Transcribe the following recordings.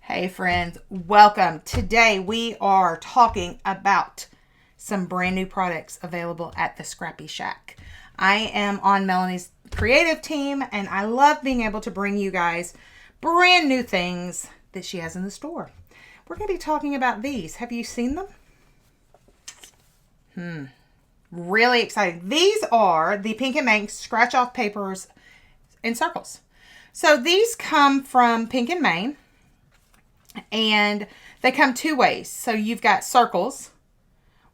Hey friends, welcome. Today we are talking about some brand new products available at the Scrappy Shack. I am on Melanie's creative team and I love being able to bring you guys brand new things that she has in the store. We're going to be talking about these. Have you seen them? Really exciting. These are the Pink and Main scratch off papers in circles. So these come from Pink and Main. And they come two ways. So you've got circles,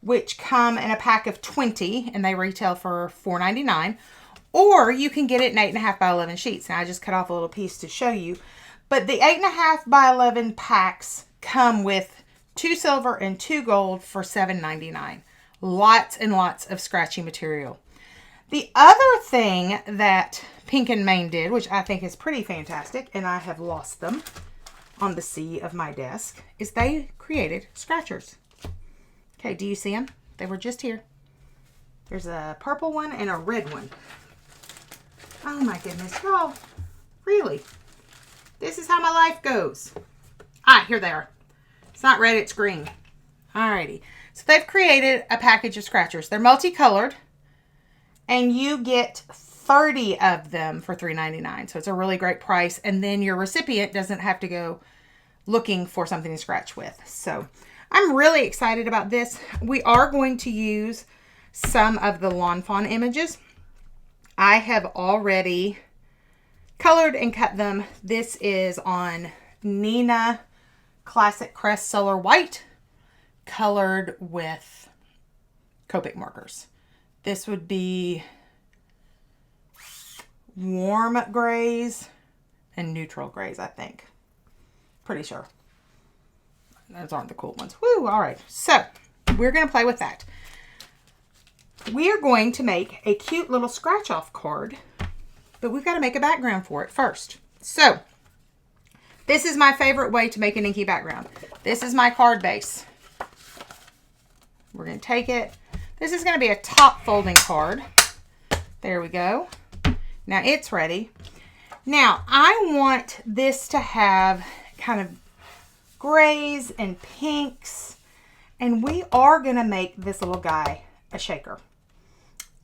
which come in a pack of 20, and they retail for $4.99. Or you can get it in 8.5 by 11 sheets. And I just cut off a little piece to show you. But the 8.5 by 11 packs come with 2 silver and 2 gold for $7.99. Lots and lots of scratchy material. The other thing that Pink and Main did, which I think is pretty fantastic, and I have lost them on the sea of my desk, is they created scratchers. Okay, do you see them? They were just here. There's a purple one and a red one. Oh my goodness, y'all. Really? This is how my life goes. Ah, here they are. It's not red, it's green. Alrighty. So they've created a package of scratchers. They're multicolored. And you get 30 of them for $3.99. So it's a really great price. And then your recipient doesn't have to go looking for something to scratch with. So I'm really excited about this. We are going to use some of the lawn fawn images. I have already colored and cut them. This is on Nina Classic Crest Solar White, colored with Copic markers. This would be warm grays and neutral grays, I think. Pretty sure. Those aren't the cool ones. Woo, all right. So we're going to play with that. We are going to make a cute little scratch off card, but we've got to make a background for it first. So this is my favorite way to make an inky background. This is my card base. We're going to take it. This is going to be a top folding card. There we go. Now it's ready. Now I want this to have kind of grays and pinks. And we are going to make this little guy a shaker.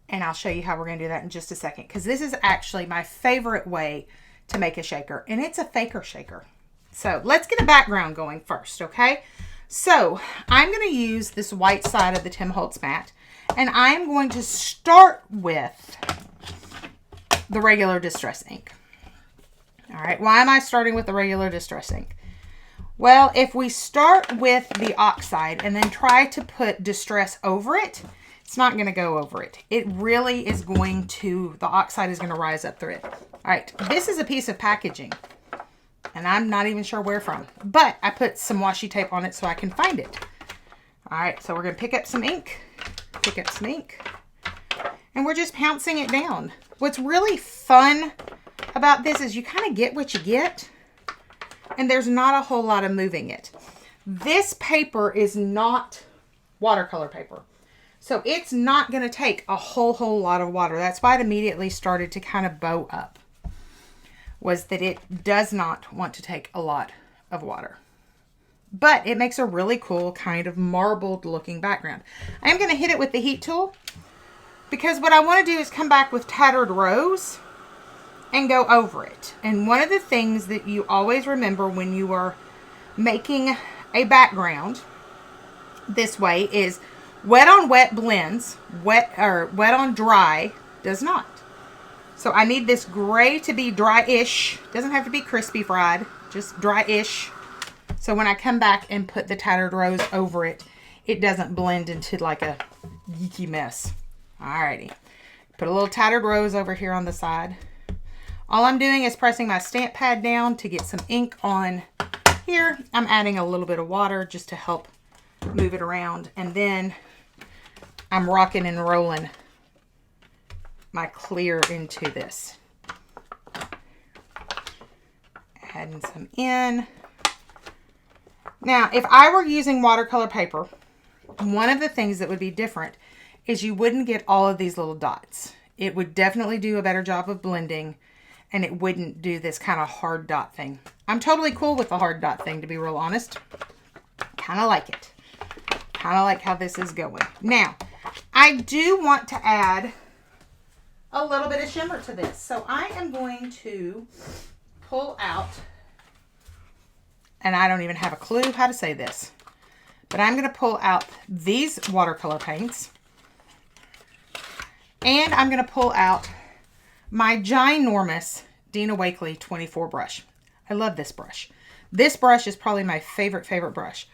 And I'll show you how we're going to do that in just a second. Because this is actually my favorite way to make a shaker. And it's a faker shaker. So let's get a background going first, okay? So I'm going to use this white side of the Tim Holtz mat. And I'm going to start with the regular distress ink. All right, why am I starting with the regular distress ink? Well, if we start with the oxide and then try to put distress over it, it's not going to go over it. It really is going to, the oxide is going to rise up through it. All right, this is a piece of packaging. And I'm not even sure where from. But I put some washi tape on it so I can find it. All right, so we're going to pick up some ink. And we're just pouncing it down. What's really fun about this is you kind of get what you get. And there's not a whole lot of moving it. This paper is not watercolor paper. So it's not going to take a whole lot of water. That's why it immediately started to kind of bow up. Was that it does not want to take a lot of water. But it makes a really cool kind of marbled looking background. I am going to hit it with the heat tool. Because what I want to do is come back with tattered rose and go over it. And one of the things that you always remember when you are making a background this way is wet on wet blends, wet on dry does not. So I need this gray to be dry-ish. Doesn't have to be crispy fried, just dry-ish. So when I come back and put the tattered rose over it, it doesn't blend into like a geeky mess. Alrighty. Put a little tattered rose over here on the side. All I'm doing is pressing my stamp pad down to get some ink on here. I'm adding a little bit of water just to help move it around. And then I'm rocking and rolling my clear into this. Adding some in. Now, if I were using watercolor paper, one of the things that would be different is you wouldn't get all of these little dots. It would definitely do a better job of blending. and it wouldn't do this kind of hard dot thing. I'm totally cool with the hard dot thing, to be real honest. Kind of like it. Kind of like how this is going. Now, I do want to add a little bit of shimmer to this. So I am going to pull out, and I don't even have a clue how to say this, but I'm going to pull out these watercolor paints, and I'm going to pull out my ginormous Dina Wakley 24 brush. I love this brush. This brush is probably my favorite brush.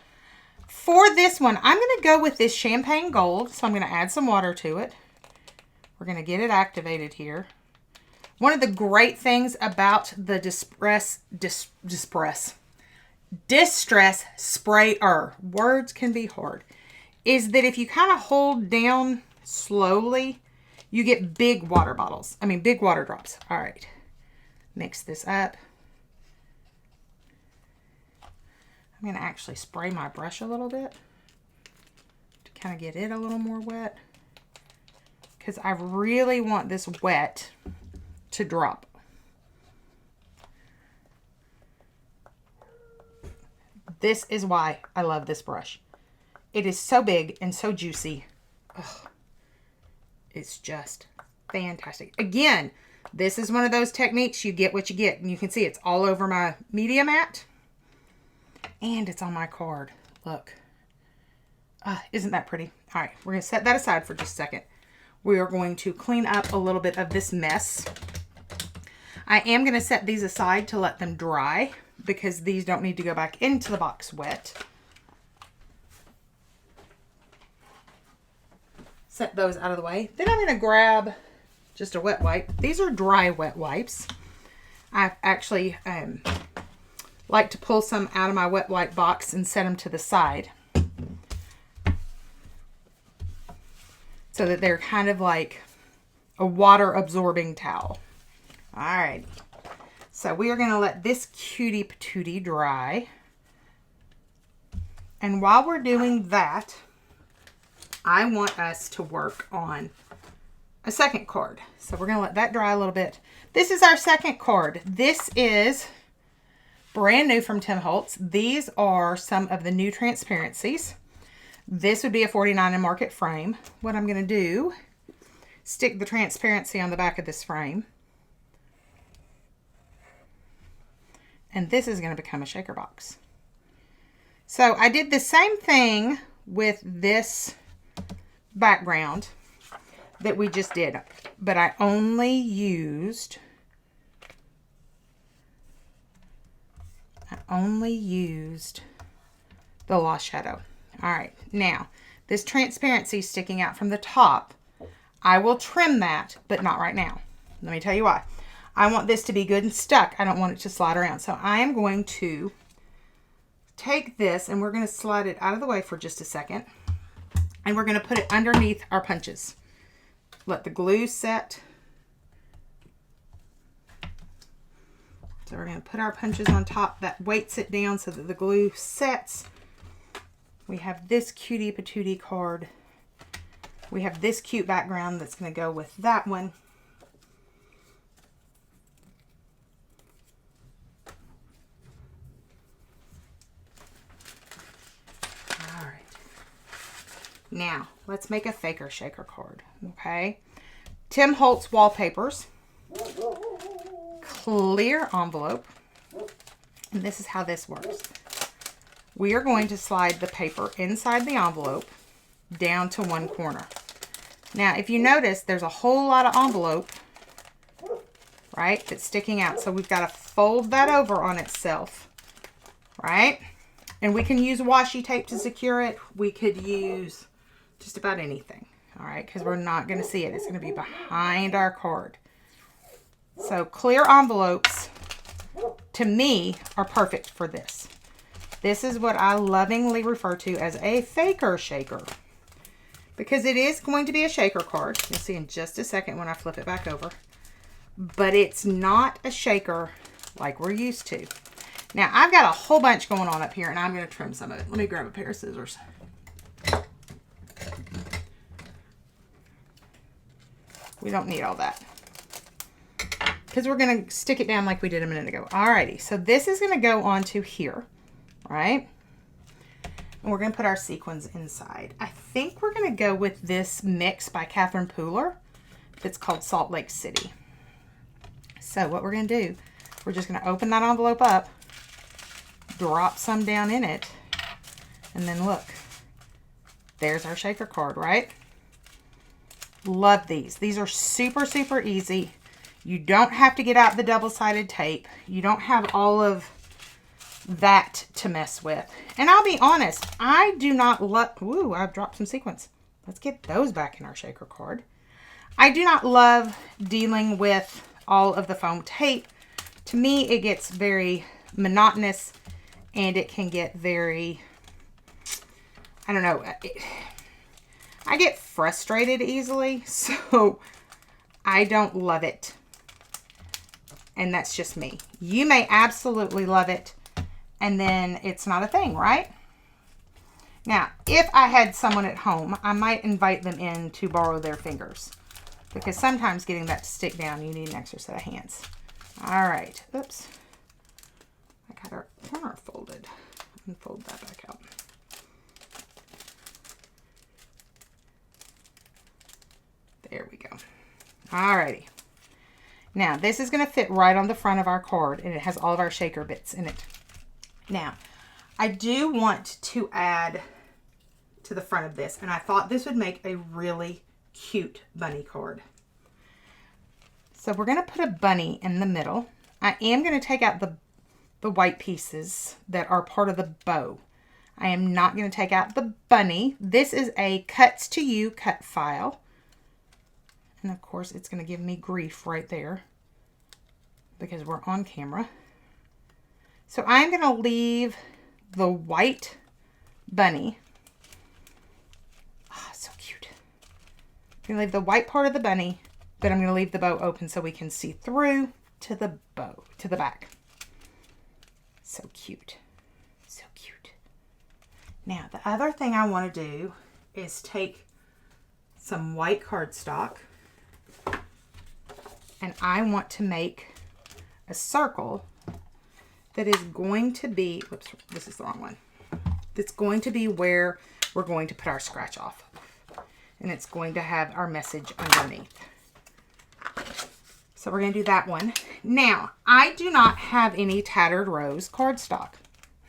For this one, I'm going to go with this champagne gold. So I'm going to add some water to it. We're going to get it activated here. One of the great things about the Distress Sprayer, words can be hard, is that if you kind of hold down slowly, you get big water bottles. I mean, big water drops. All right. Mix this up. I'm going to actually spray my brush a little bit to kind of get it a little more wet, because I really want this wet to drop. This is why I love this brush. It is so big and so juicy. Ugh. It's just fantastic. Again, this is one of those techniques, you get what you get. And you can see it's all over my media mat. And it's on my card. Look. Isn't that pretty? All right, we're going to set that aside for just a second. We are going to clean up a little bit of this mess. I am going to set these aside to let them dry, because these don't need to go back into the box wet. Set those out of the way. Then I'm going to grab just a wet wipe. These are dry wet wipes. I actually like to pull some out of my wet wipe box and set them to the side, so that they're kind of like a water absorbing towel. All right. So we are going to let this cutie patootie dry. And while we're doing that, I want us to work on a second card. So we're going to let that dry a little bit. This is our second card. This is brand new from Tim Holtz. These are some of the new transparencies. This would be a 49 in market frame. What I'm going to do, stick the transparency on the back of this frame. And this is going to become a shaker box. So I did the same thing with this background that we just did, but I only used the Lost Shadow. All right, now this transparency sticking out from the top, I will trim that, but not right now. Let me tell you why. I want this to be good and stuck. I don't want it to slide around. So I am going to take this and we're going to slide it out of the way for just a second. And we're going to put it underneath our punches. Let the glue set. So we're going to put our punches on top. That weights it down so that the glue sets. We have this cutie patootie card. We have this cute background that's going to go with that one. All right. Now, let's make a faker shaker card, okay? Tim Holtz wallpapers. Clear envelope. And this is how this works. We are going to slide the paper inside the envelope down to one corner. Now, if you notice, there's a whole lot of envelope, right, that's sticking out. So we've got to fold that over on itself, right? And we can use washi tape to secure it. We could use just about anything, all right, because we're not going to see it. It's going to be behind our card. So clear envelopes, to me, are perfect for this. This is what I lovingly refer to as a faker shaker, because it is going to be a shaker card. You'll see in just a second when I flip it back over. But it's not a shaker like we're used to. Now, I've got a whole bunch going on up here, and I'm going to trim some of it. Let me grab a pair of scissors. We don't need all that. because we're going to stick it down like we did a minute ago. Alrighty, so this is going to go onto here, right? And we're going to put our sequins inside. I think we're going to go with this mix by Catherine Pooler. It's called Salt Lake City. So what we're going to do, we're just going to open that envelope up, drop some down in it, and then look, there's our shaker card, right? Love these. These are super, super easy. You don't have to get out the double-sided tape. You don't have all of that to mess with. And I'll be honest, I do not love... Ooh, I've dropped some sequins. Let's get those back in our shaker card. I do not love dealing with all of the foam tape. To me, it gets very monotonous and it can get very... I don't know. I get frustrated easily, so I don't love it. And that's just me. You may absolutely love it, and then it's not a thing, right? Now, if I had someone at home, I might invite them in to borrow their fingers, because sometimes getting that to stick down, you need an extra set of hands. All right. Oops. I got our corner folded. And fold that back out. There we go. Alrighty. Now, this is going to fit right on the front of our card, and it has all of our shaker bits in it. Now, I do want to add to the front of this, and I thought this would make a really cute bunny card. So we're going to put a bunny in the middle. I am going to take out the white pieces that are part of the bow. I am not going to take out the bunny. This is a cuts to you cut file. And of course, it's going to give me grief right there because we're on camera. So I'm going to leave the white bunny. Oh, so cute. I'm going to leave the white part of the bunny, but I'm going to leave the bow open so we can see through to the bow, to the back. So cute. So cute. Now, the other thing I want to do is take some white cardstock, and I want to make a circle that is going to be, whoops, this is the wrong one. That's going to be where we're going to put our scratch off. And it's going to have our message underneath. So we're going to do that one. Now, I do not have any Tattered Rose cardstock.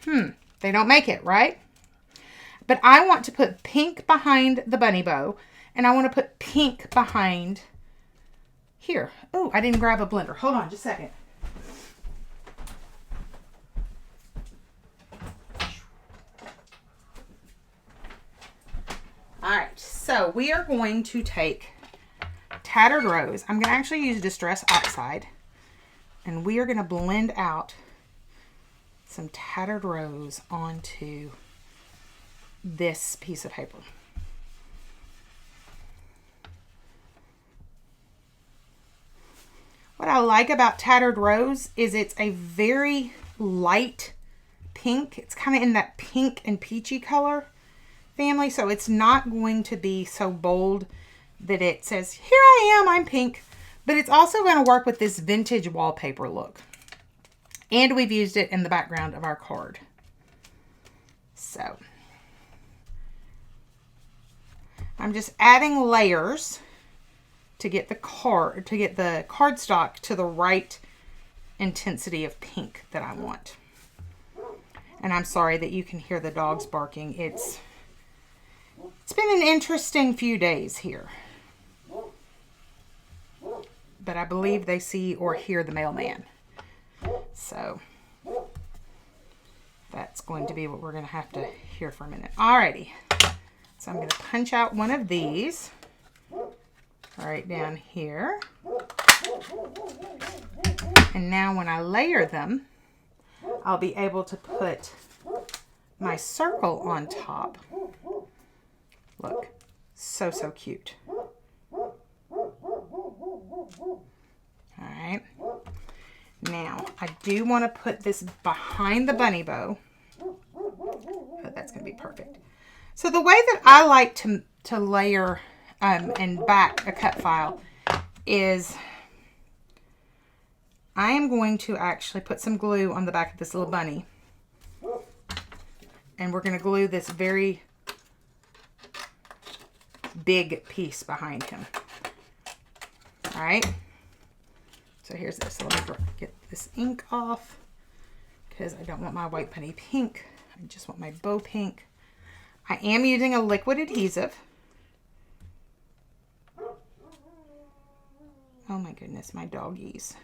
They don't make it, right? But I want to put pink behind the bunny bow, and I want to put pink behind here. Oh, I didn't grab a blender. Hold on just a second. All right, so we are going to take Tattered Rose. I'm going to actually use Distress Oxide, and we are going to blend out some Tattered Rose onto this piece of paper. What I like about Tattered Rose is it's a very light pink. It's kind of in that pink and peachy color family, so it's not going to be so bold that it says, here I am, I'm pink. But it's also going to work with this vintage wallpaper look. And we've used it in the background of our card. So I'm just adding layers to get the cardstock to the right intensity of pink that I want. And I'm sorry that you can hear the dogs barking. It's been an interesting few days here. But I believe they see or hear the mailman. So that's going to be what we're going to have to hear for a minute. Alrighty. So I'm going to punch out one of these right down here. And now when I layer them, I'll be able to put my circle on top. Look, so cute. All right. Now, I do want to put this behind the bunny bow. Oh, that's going to be perfect. So the way that I like to layer and back a cut file is I am going to actually put some glue on the back of this little bunny. And we're going to glue this very big piece behind him. All right. So here's this. So let me get this ink off because I don't want my white bunny pink. I just want my bow pink. I am using a liquid adhesive. Oh my goodness, my doggies.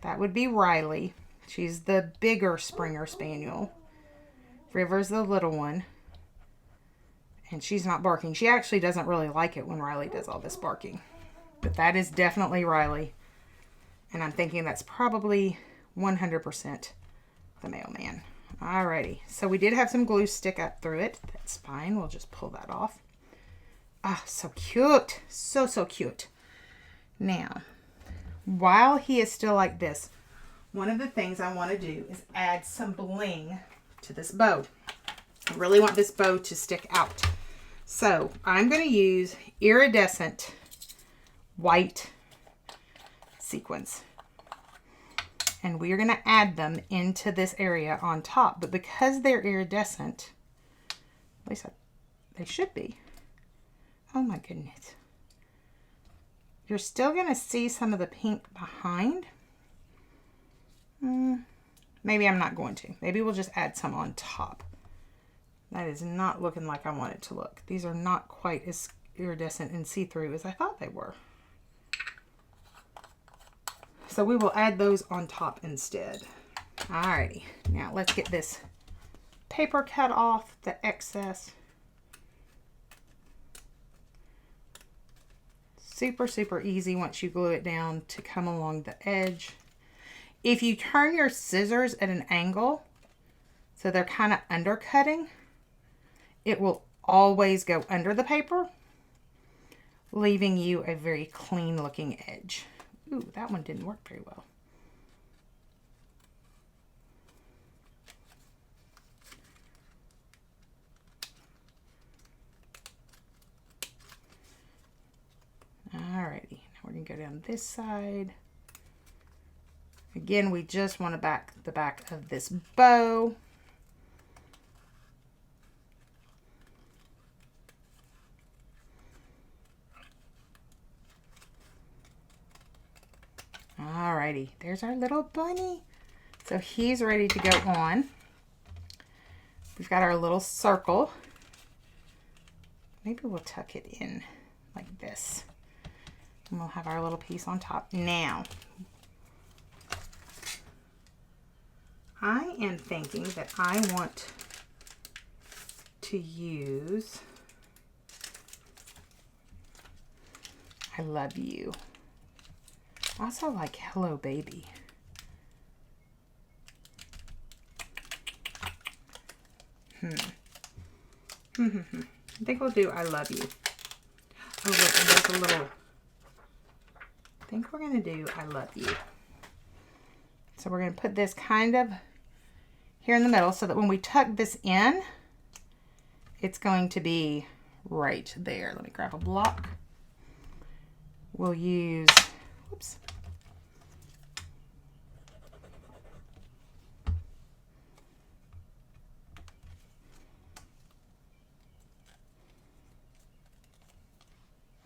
That would be Riley. She's the bigger Springer Spaniel. River's the little one. And she's not barking. She actually doesn't really like it when Riley does all this barking. But that is definitely Riley. And I'm thinking that's probably 100% the mailman. Alrighty. So we did have some glue stick up through it. That's fine. We'll just pull that off. Ah, so cute. So, so cute. Now, while he is still like this, one of the things I want to do is add some bling to this bow. I really want this bow to stick out. So I'm going to use iridescent white sequins. And we are going to add them into this area on top. But because they're iridescent, at least they should be. Oh my goodness. You're still going to see some of the pink behind. Maybe I'm not going to. Maybe we'll just add some on top. That is not looking like I want it to look. These are not quite as iridescent and see-through as I thought they were. So we will add those on top instead. Alrighty. Now let's get this paper cut off, the excess. Super, super easy once you glue it down to come along the edge. If you turn your scissors at an angle, so they're kind of undercutting, it will always go under the paper, leaving you a very clean looking edge. Ooh, that one didn't work very well. Alrighty, now we're gonna go down this side. Again, we just want to the back of this bow. Alrighty, there's our little bunny. So he's ready to go on. We've got our little circle. Maybe we'll tuck it in like this. And we'll have our little piece on top. Now, I am thinking that I want to use I love you. I also like hello baby. I think we'll do I love you. Oh look, and there's a little, I think we're going to do I love you. So we're going to put this kind of here in the middle so that when we tuck this in, it's going to be right there. Let me grab a block. We'll use, whoops.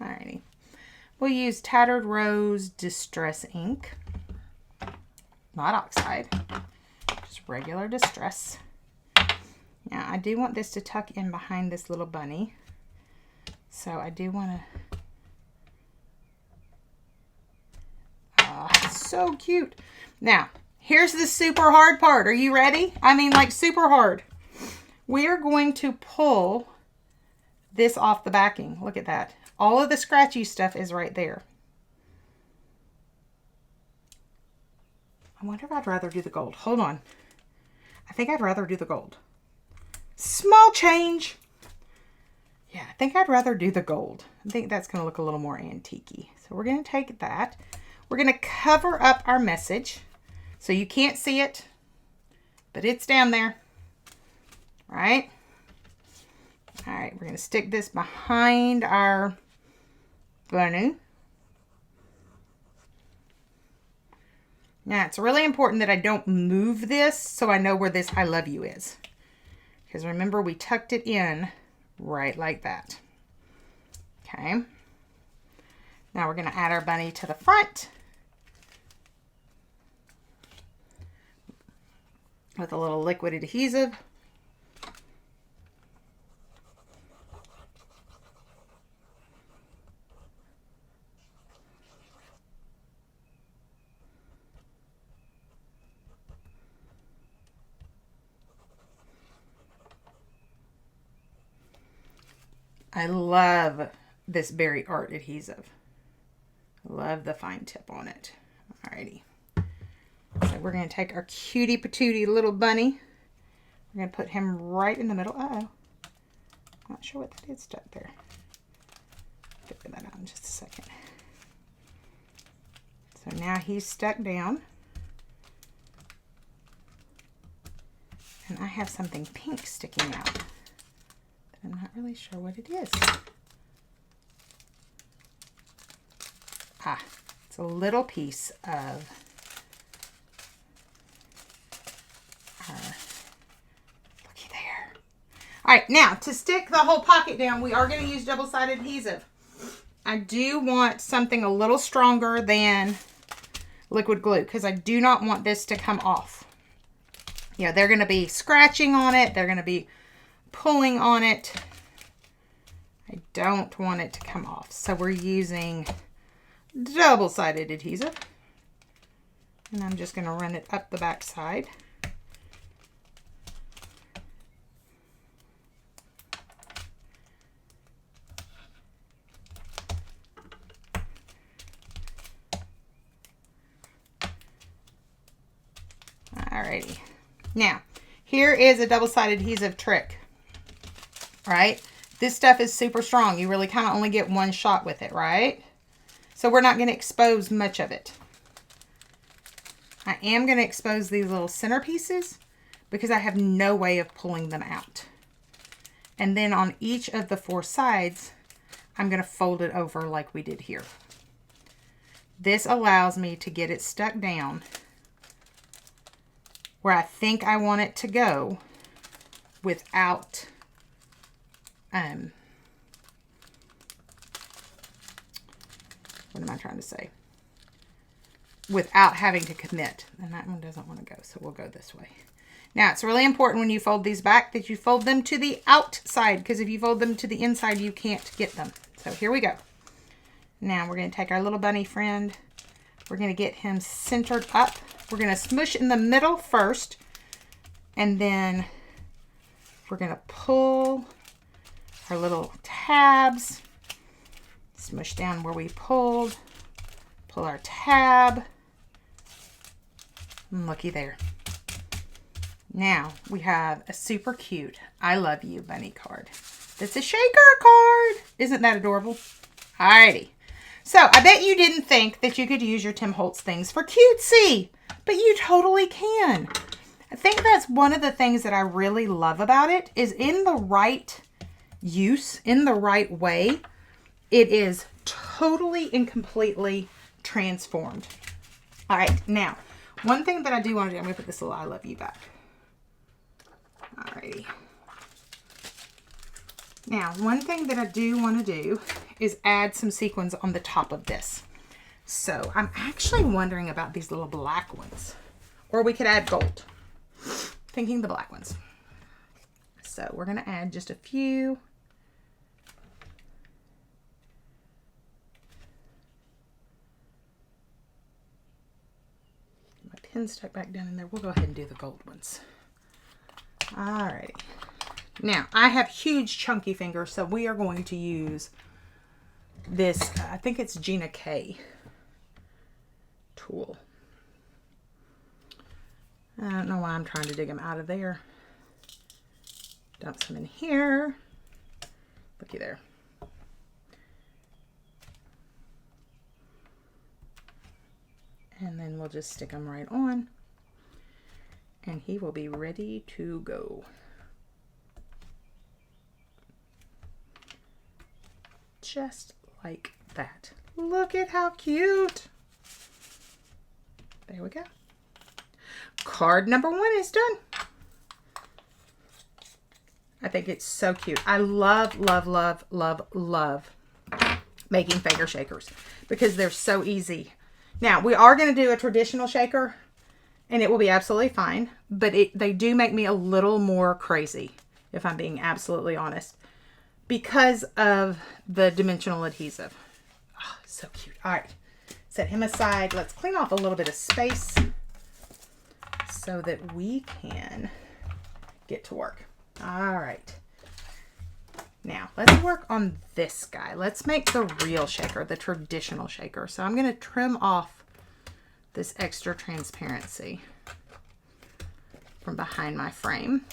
Alrighty. We'll use Tattered Rose Distress ink. Not oxide, just regular distress. Now I do want this to tuck in behind this little bunny. So I do want to, so cute. Now, here's the super hard part. Are you ready? I mean, like super hard. We are going to pull this off the backing. Look at that. All of the scratchy stuff is right there. I wonder if I'd rather do the gold. Hold on. I think I'd rather do the gold. Small change. Yeah, I think I'd rather do the gold. I think that's going to look a little more antique-y. So we're going to take that. We're going to cover up our message. So you can't see it, but it's down there. All right. All right, we're going to stick this behind our bunny. Now, it's really important that I don't move this so I know where this I love you is. Because remember, we tucked it in right like that. Okay. Now we're going to add our bunny to the front with a little liquid adhesive. I love this berry art adhesive. Love the fine tip on it. Alrighty. So we're going to take our cutie patootie little bunny. We're going to put him right in the middle. Uh-oh. Not sure what that is stuck there. Figure that out in just a second. So now he's stuck down. And I have something pink sticking out. I'm not really sure what it is. Ah, it's a little piece of our, looky there. All right, now to stick the whole pocket down, we are going to use double-sided adhesive. I do want something a little stronger than liquid glue because I do not want this to come off. Yeah, they're going to be scratching on it. They're going to be pulling on it. I don't want it to come off. So we're using double-sided adhesive. And I'm just going to run it up the back side. Alrighty. Now, here is a double-sided adhesive trick. Right? This stuff is super strong. You really kind of only get one shot with it, right? So we're not going to expose much of it. I am going to expose these little center pieces because I have no way of pulling them out. And then on each of the 4 sides, I'm going to fold it over like we did here. This allows me to get it stuck down where I think I want it to go without what am I trying to say? Without having to commit. And that one doesn't want to go, so we'll go this way. Now, it's really important when you fold these back that you fold them to the outside, because if you fold them to the inside, you can't get them. So here we go. Now, we're going to take our little bunny friend. We're going to get him centered up. We're going to smush in the middle first, and then we're going to pull our little tabs, smush down where we pulled, pull our tab, and looky there. Now we have a super cute I love you bunny card. That's a shaker card. Isn't that adorable? Alrighty. So I bet you didn't think that you could use your Tim Holtz things for cutesy, but you totally can. I think that's one of the things that I really love about it is in the right use, in the right way, it is totally and completely transformed. All right, now, one thing that I do want to do, I'm going to put this little I love you back. All righty. Now, one thing that I do want to do is add some sequins on the top of this. So, I'm actually wondering about these little black ones. Or we could add gold. Thinking the black ones. So, we're going to add just a few. My pin's stuck back down in there. We'll go ahead and do the gold ones. Alrighty. Now, I have huge chunky fingers, so we are going to use this, I think it's Gina K tool. I don't know why I'm trying to dig them out of there. Dump some in here. Looky there. And then we'll just stick them right on. And he will be ready to go. Just like that. Look at how cute. There we go. Card number 1 is done. I think it's so cute. I love, love, love, love, love making finger shakers because they're so easy. Now, we are going to do a traditional shaker and it will be absolutely fine, but they do make me a little more crazy, if I'm being absolutely honest, because of the dimensional adhesive. Oh, so cute. All right, set him aside. Let's clean off a little bit of space so that we can get to work. All right. Now, let's work on this guy. Let's make the real shaker, the traditional shaker. So I'm going to trim off this extra transparency from behind my frame.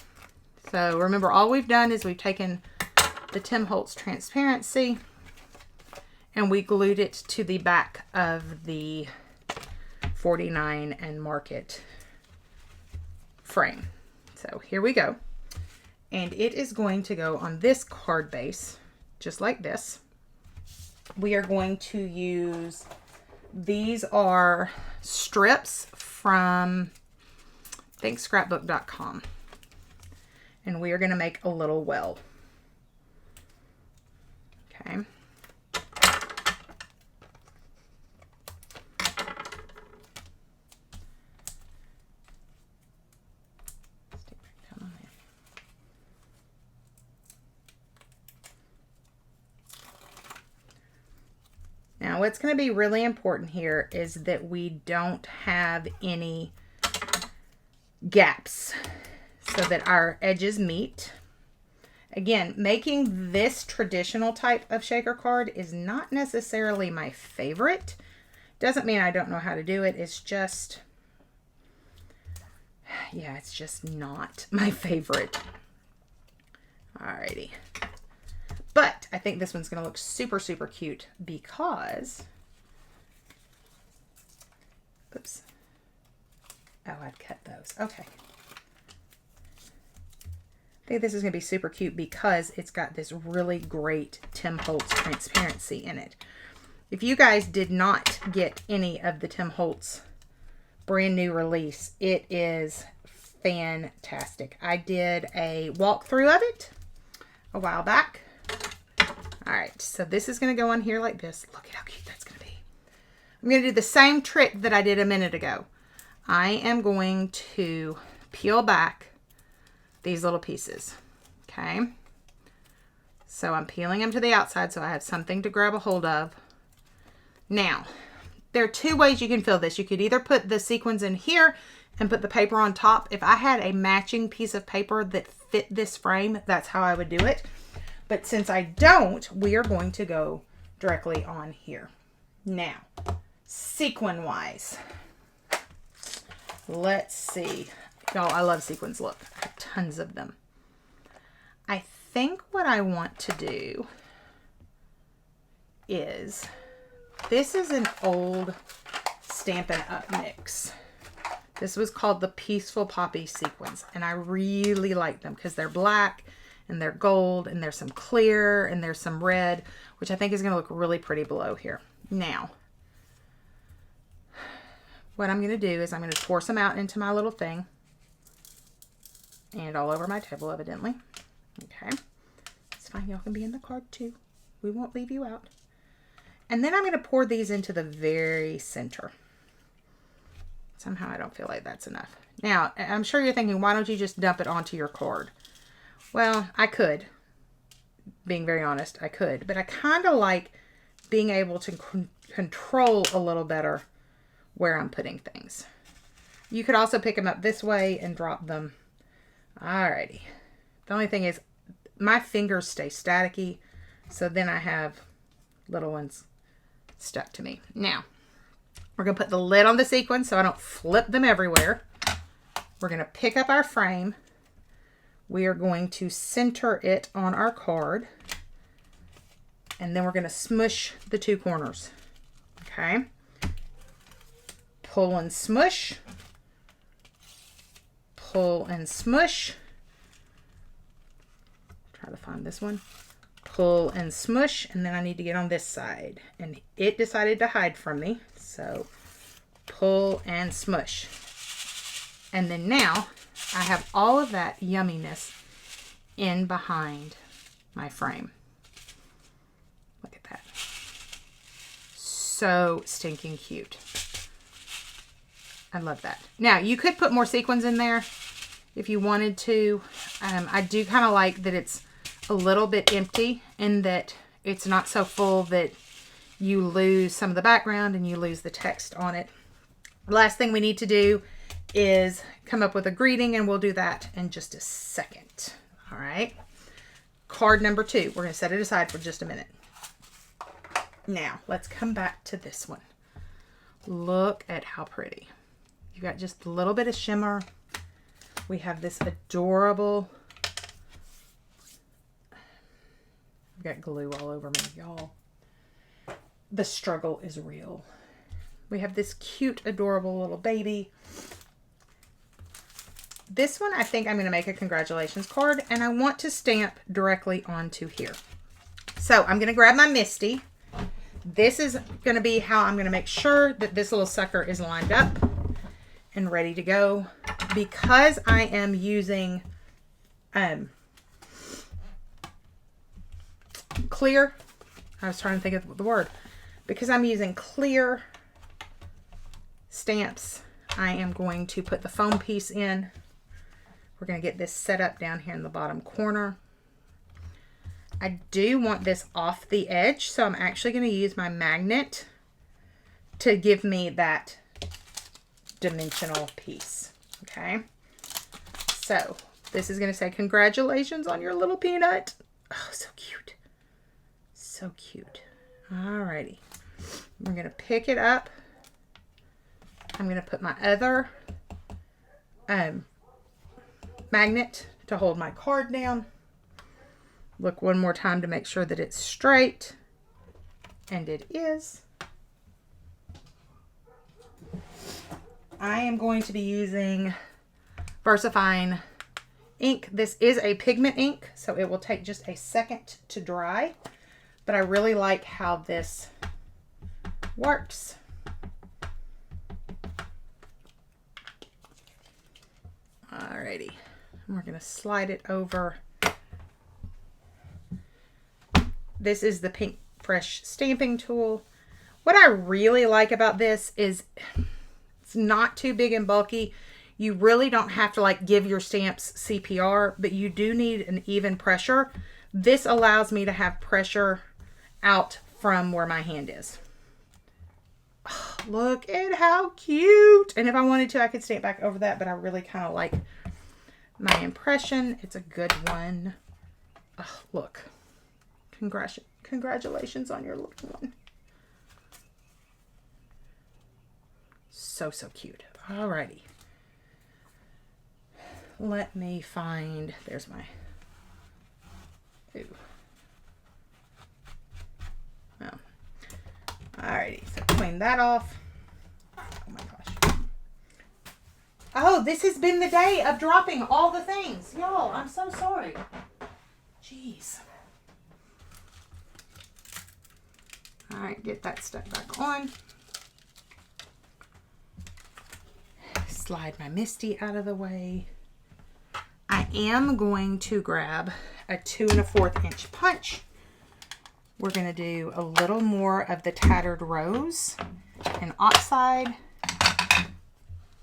So remember, all we've done is we've taken the Tim Holtz transparency and we glued it to the back of the 49 and Market frame. So here we go. And it is going to go on this card base, just like this. We are going to use, these are strips from, I think, scrapbook.com. And we are going to make a little well. Okay. Now, what's going to be really important here is that we don't have any gaps so that our edges meet. Again, making this traditional type of shaker card is not necessarily my favorite. Doesn't mean I don't know how to do it. It's just, yeah, it's just not my favorite. Alrighty. But I think this one's going to look super, super cute because, oops. Oh, I'd cut those. Okay. I think this is going to be super cute because it's got this really great Tim Holtz transparency in it. If you guys did not get any of the Tim Holtz brand new release, it is fantastic. I did a walkthrough of it a while back. All right, so this is going to go on here like this. Look at how cute that's going to be. I'm going to do the same trick that I did a minute ago. I am going to peel back these little pieces, okay? So I'm peeling them to the outside so I have something to grab a hold of. Now, there are 2 ways you can fill this. You could either put the sequins in here and put the paper on top. If I had a matching piece of paper that fit this frame, that's how I would do it. But since I don't, we are going to go directly on here. Now, sequin-wise, let's see. Y'all, I love sequins. Look, I have tons of them. I think what I want to do is, this is an old Stampin' Up! Mix. This was called the Peaceful Poppy Sequins, and I really like them because they're black and they're gold and there's some clear and there's some red, which I think is going to look really pretty below here. Now, what I'm going to do is I'm going to pour some out into my little thing and all over my table, evidently. Okay, it's fine. Y'all can be in the card too. We won't leave you out. And then I'm going to pour these into the very center. Somehow I don't feel like that's enough. Now, I'm sure you're thinking, why don't you just dump it onto your card? Well, I could. Being very honest, I could. But I kind of like being able to control a little better where I'm putting things. You could also pick them up this way and drop them. Alrighty. The only thing is, my fingers stay staticky, so then I have little ones stuck to me. Now, we're going to put the lid on the sequin so I don't flip them everywhere. We're going to pick up our frame. We are going to center it on our card. And then we're going to smush the 2 corners. Okay. Pull and smush. Pull and smush. Try to find this one. Pull and smush. And then I need to get on this side. And it decided to hide from me. So pull and smush. And then now I have all of that yumminess in behind my frame. Look at that. So stinking cute. I love that. Now, you could put more sequins in there if you wanted to. I do kind of like that it's a little bit empty and that it's not so full that you lose some of the background and you lose the text on it. The last thing we need to do is come up with a greeting, and we'll do that in just a second. All right. Card number 2. We're going to set it aside for just a minute. Now, let's come back to this one. Look at how pretty. You've got just a little bit of shimmer. We have this adorable... I've got glue all over me, y'all. The struggle is real. We have this cute, adorable little baby. This one, I think I'm going to make a congratulations card, and I want to stamp directly onto here. So I'm going to grab my Misty. This is going to be how I'm going to make sure that this little sucker is lined up and ready to go. Because I am using clear, I was trying to think of the word. Because I'm using clear stamps, I am going to put the foam piece in. We're going to get this set up down here in the bottom corner. I do want this off the edge, so I'm actually going to use my magnet to give me that dimensional piece. Okay. So this is going to say, congratulations on your little peanut. Oh, so cute. So cute. Alrighty. We're going to pick it up. I'm going to put my other magnet to hold my card down. Look one more time to make sure that it's straight. And it is. I am going to be using VersaFine ink. This is a pigment ink, so it will take just a second to dry. But I really like how this works. Alrighty. We're going to slide it over. This is the Pink Fresh stamping tool. What I really like about this is it's not too big and bulky. You really don't have to like give your stamps CPR, but you do need an even pressure. This allows me to have pressure out from where my hand is. Oh, look at how cute. And if I wanted to, I could stamp back over that, but I really kind of like my impression. It's a good one. Oh, look. Congratulations on your little one. So, so cute. Alrighty. Let me find, there's my, ooh. Oh. Alrighty, so clean that off. Oh my gosh. Oh, this has been the day of dropping all the things. Y'all, I'm so sorry. Jeez. Alright, get that stuck back on. Slide my Misty out of the way. I am going to grab a 2 1/4 inch punch. We're going to do a little more of the Tattered Rose and oxide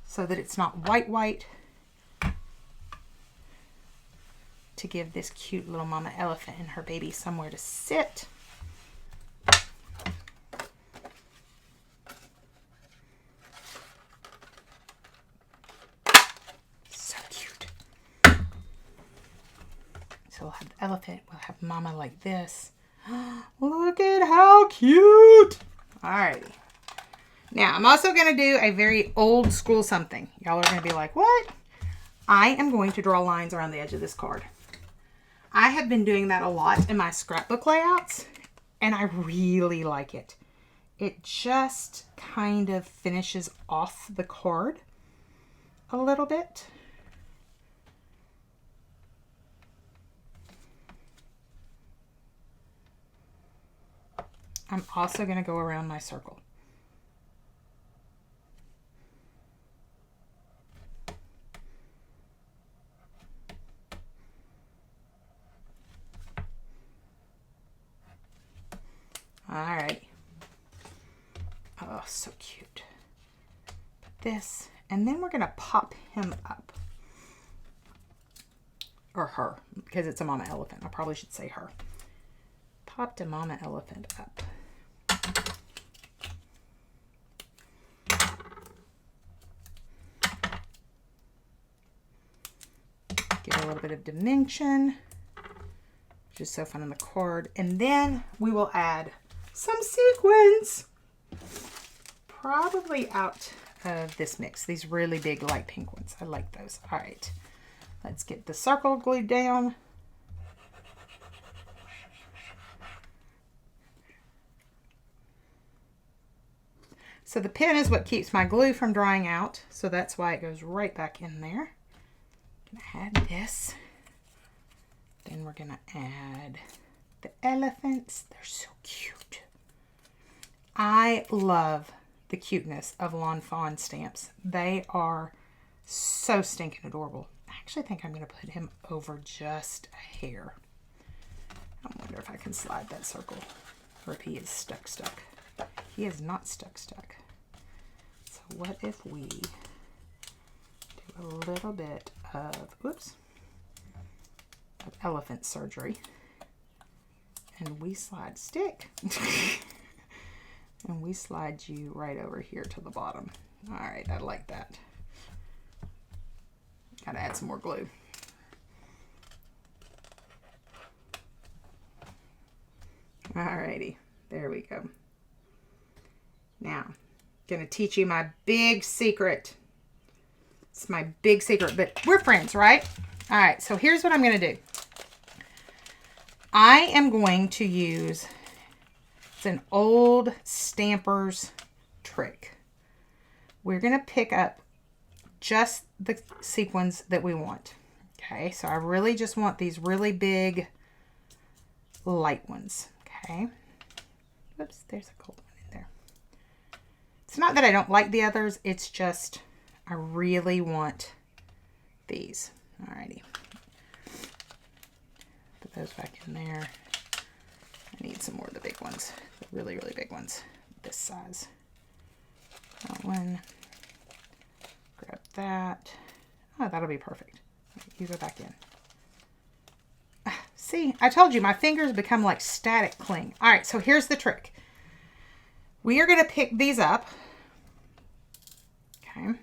so that it's not white to give this cute little mama elephant and her baby somewhere to sit. We'll have the elephant, we'll have mama like this. Look at how cute. Alrighty. Now, I'm also going to do a very old school something. Y'all are going to be like, what? I am going to draw lines around the edge of this card. I have been doing that a lot in my scrapbook layouts, and I really like it. It just kind of finishes off the card a little bit. I'm also going to go around my circle. so cute. Put this, and then we're going to pop him up. Or her, because it's a mama elephant. I probably should say her. Popped a mama elephant up. Give it a little bit of dimension, which is so fun on the card. And then we will add some sequins. Probably out of this mix. These really big light pink ones. I like those. All right. Let's get the circle glued down. So the pen is what keeps my glue from drying out. So that's why it goes right back in there. I'm gonna add this. Then we're gonna add the elephants. They're so cute. I love the cuteness of Lawn Fawn stamps. They are so stinking adorable. I actually think I'm going to put him over just a hair. I wonder if I can slide that circle or if he is stuck. He is not stuck. So what if we do a little bit of, oops, of elephant surgery, and we slide stick. And we slide you right over here to the bottom. All right, I like that. Gotta add some more glue. Alrighty, there we go. Now, gonna teach you my big secret. It's my big secret, but we're friends, right? All right, so here's what I'm gonna do. I am going to use, it's an old stamper's trick. We're gonna pick up just the sequins that we want. Okay, so I really just want these really big light ones. Okay. Oops, there's a gold one in there. It's not that I don't like the others, it's just I really want these. Alrighty. Put those back in there. I need some more of the big ones. The really, really big ones. This size. That one. Grab that. Oh, that'll be perfect. You go back in. See, I told you my fingers become like static cling. All right, so here's the trick. We are going to pick these up. Okay.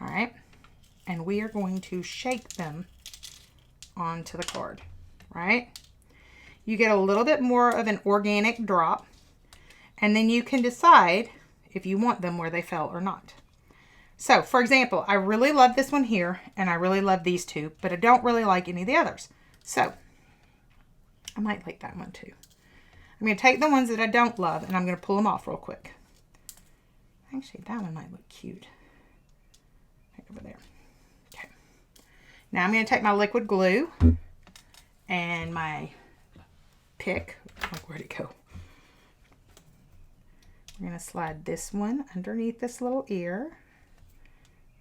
All right. And we are going to shake them onto the card, right? You get a little bit more of an organic drop. And then you can decide if you want them where they fell or not. So, for example, I really love this one here, and I really love these two, but I don't really like any of the others. So, I might like that one too. I'm going to take the ones that I don't love, and I'm going to pull them off real quick. Actually, that one might look cute. Right over there. Okay. Now, I'm going to take my liquid glue and my pick. Like, where'd it go? We're going to slide this one underneath this little ear.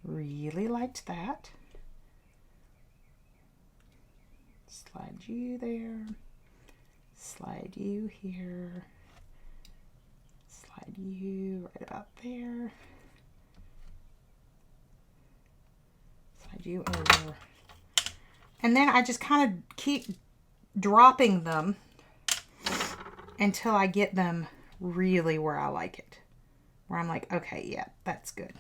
Really liked that. Slide you there. Slide you here. Slide you right about there. Slide you over. And then I just kind of keep dropping them until I get them really where I like it. Where I'm like, okay, yeah, that's good.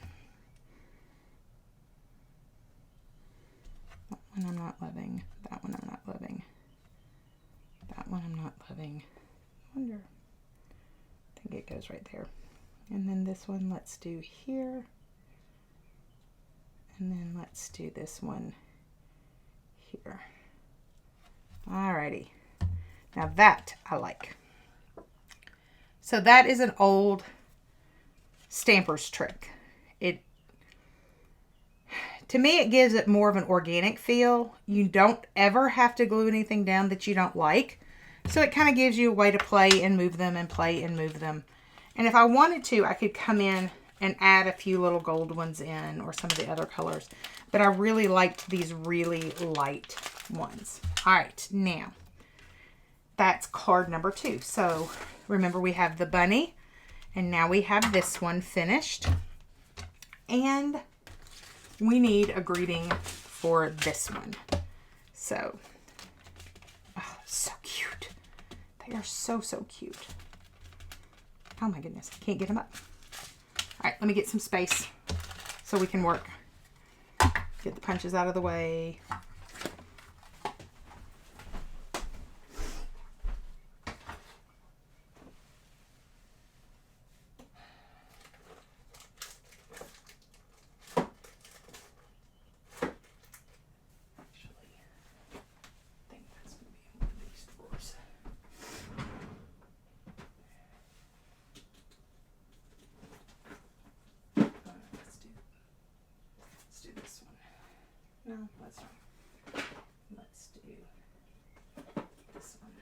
That one I'm not loving. That one I'm not loving. That one I'm not loving. I wonder. I think it goes right there. And then this one let's do here. And then let's do this one here. Alrighty. Now that I like. So that is an old stamper's trick. To me, it gives it more of an organic feel. You don't ever have to glue anything down that you don't like. So it kind of gives you a way to play and move them and play and move them. And if I wanted to, I could come in and add a few little gold ones in or some of the other colors. But I really liked these really light ones. All right, now that's card number 2. So remember, we have the bunny, and now we have this one finished. And we need a greeting for this one. So, oh, so cute. They are so, so cute. Oh my goodness, I can't get them up. All right, let me get some space so we can work. Get the punches out of the way. No, that's not. Let's do this one.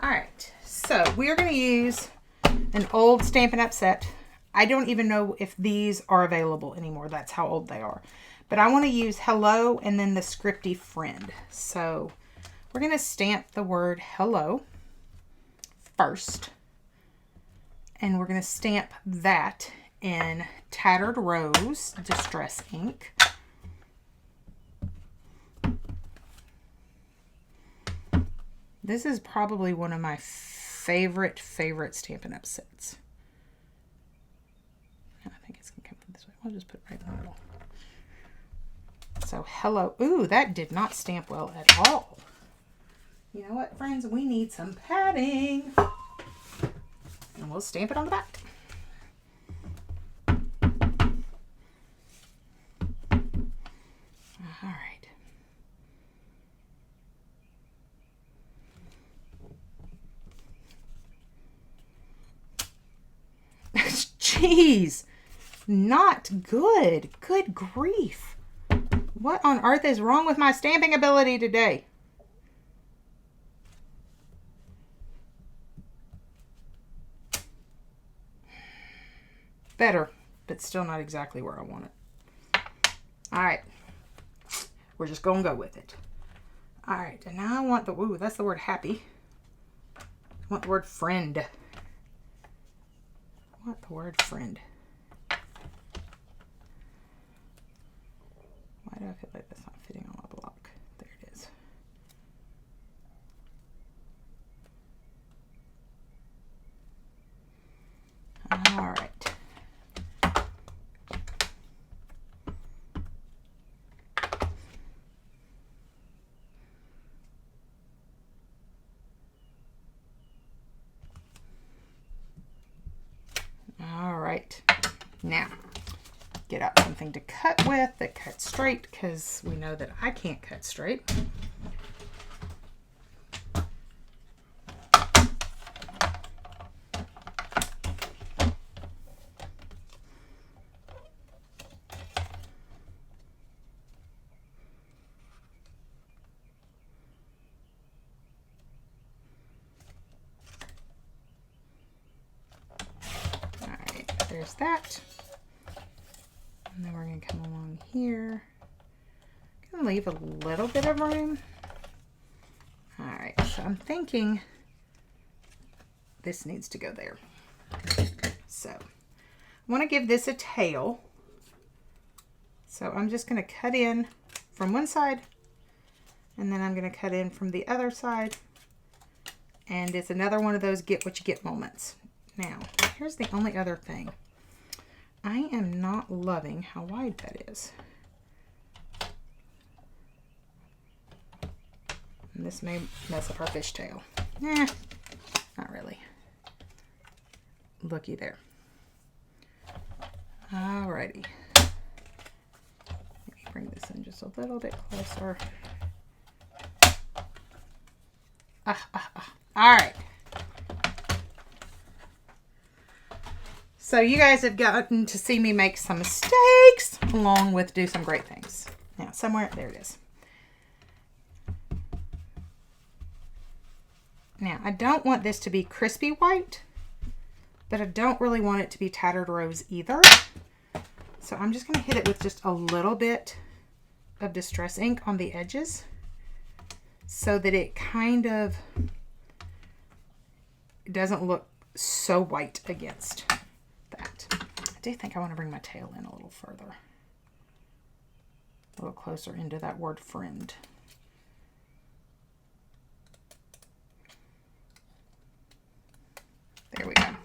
All right, so we are going to use an old Stampin' Up! Set. I don't even know if these are available anymore. That's how old they are. But I want to use hello and then the scripty friend. So we're going to stamp the word hello first. And we're going to stamp that in Tattered Rose Distress ink. This is probably one of my favorite Stampin' Up! Sets. I think it's going to come from this way. I'll just put it right in the middle. So, hello. Ooh, that did not stamp well at all. You know what, friends? We need some padding. And we'll stamp it on the back. All right. Jeez, not good. Good grief. What on earth is wrong with my stamping ability today? Better, but still not exactly where I want it. All right. We're just going to go with it. All right. And now I want the, ooh, that's the word happy. I want the word friend. I want the word friend. Why do I feel like that's not fitting on my block? There it is. All right. Now, get out something to cut with that cuts straight, because we know that I can't cut straight. All right, there's that. And then we're going to come along here. I'm going to leave a little bit of room. All right, so I'm thinking this needs to go there. So I want to give this a tail. So I'm just going to cut in from one side, and then I'm going to cut in from the other side. And it's another one of those get what you get moments. Now, here's the only other thing. I am not loving how wide that is. And this may mess up our fishtail. Eh, not really. Looky there. Alrighty. Let me bring this in just a little bit closer. Alright. So you guys have gotten to see me make some mistakes along with do some great things. Now somewhere, there it is. Now I don't want this to be crispy white, but I don't really want it to be tattered rose either. So I'm just going to hit it with just a little bit of Distress ink on the edges so that it kind of doesn't look so white against that. I do think I want to bring my tail in a little further. A little closer into that word friend. There we go.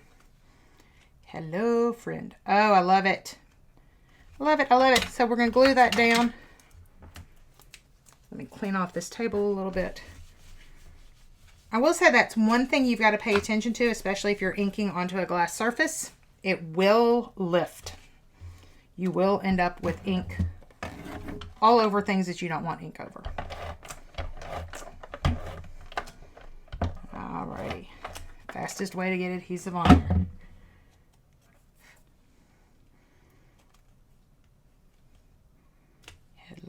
Hello, friend. Oh, I love it. I love it. I love it. So we're going to glue that down. Let me clean off this table a little bit. I will say that's one thing you've got to pay attention to, especially if you're inking onto a glass surface. It will lift. You will end up with ink all over things that you don't want ink over. Alrighty. Fastest way to get adhesive on there.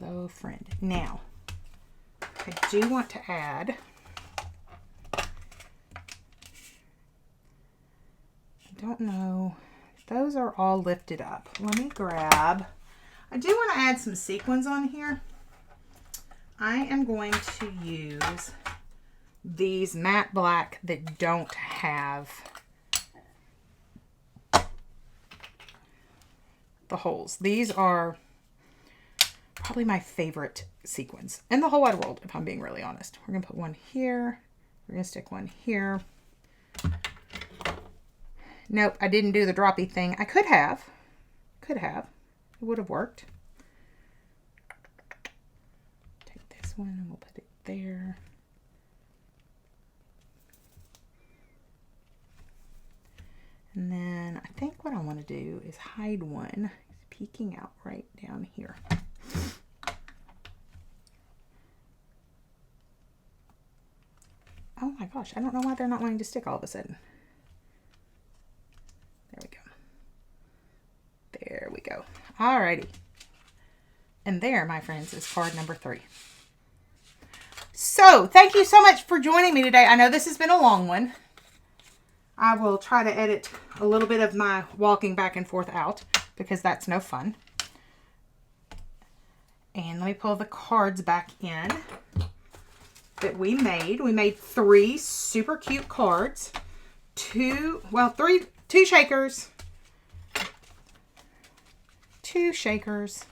Hello, friend. Now, I do want to add, I don't know, those are all lifted up. Let me grab, I do want to add some sequins on here. I am going to use these matte black that don't have the holes. These are probably my favorite sequins in the whole wide world, if I'm being really honest. We're going to put one here. We're going to stick one here. Nope, I didn't do the droppy thing. I could have. Could have. It would have worked. Take this one and we'll put it there. And then I think what I want to do is hide one. It's peeking out right down here. Oh my gosh, I don't know why they're not wanting to stick all of a sudden. There we go. There we go. Alrighty. And there, my friends, is card number 3. So, thank you so much for joining me today. I know this has been a long one. I will try to edit a little bit of my walking back and forth out because that's no fun. And let me pull the cards back in that we made. We made 3 super cute cards. 2 shakers. 2 shakers.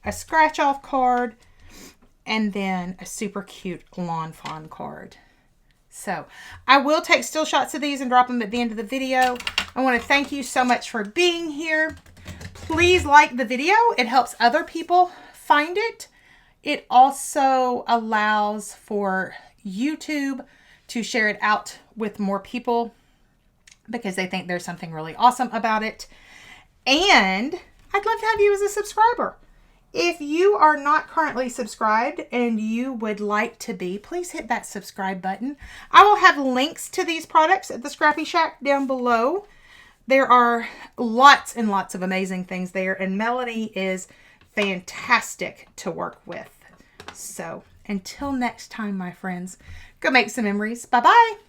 A scratch off card. And then a super cute lawn fawn card. So I will take still shots of these and drop them at the end of the video. I want to thank you so much for being here. Please like the video. It helps other people find it. It also allows for YouTube to share it out with more people because they think there's something really awesome about it. And I'd love to have you as a subscriber. If you are not currently subscribed and you would like to be, please hit that subscribe button. I will have links to these products at the Scrappy Shack down below. There are lots and lots of amazing things there, and Melanie is fantastic to work with. So until next time, my friends, go make some memories. Bye-bye.